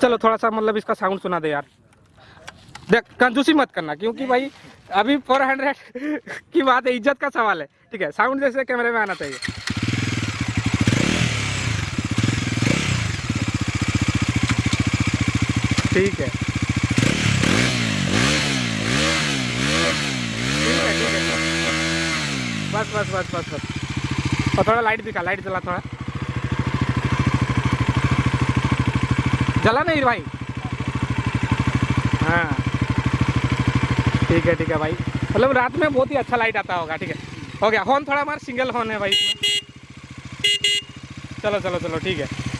चलो थोड़ा सा मतलब इसका साउंड सुना दे यार। देख कंजूसी मत करना, क्योंकि भाई अभी 400 की बात है, इज्जत का सवाल है, ठीक है। साउंड जैसे कैमरे में आना चाहिए। ठीक है ठीक है, बस बस बस बस बस। और थोड़ा लाइट दिखा, लाइट जला थोड़ा, जला नहीं भाई। हाँ ठीक है भाई, मतलब रात में बहुत ही अच्छा लाइट आता होगा, ठीक है। हो गया। हॉर्न थोड़ा हमारा सिंगल हॉर्न है भाई इसमें। चलो चलो चलो ठीक है।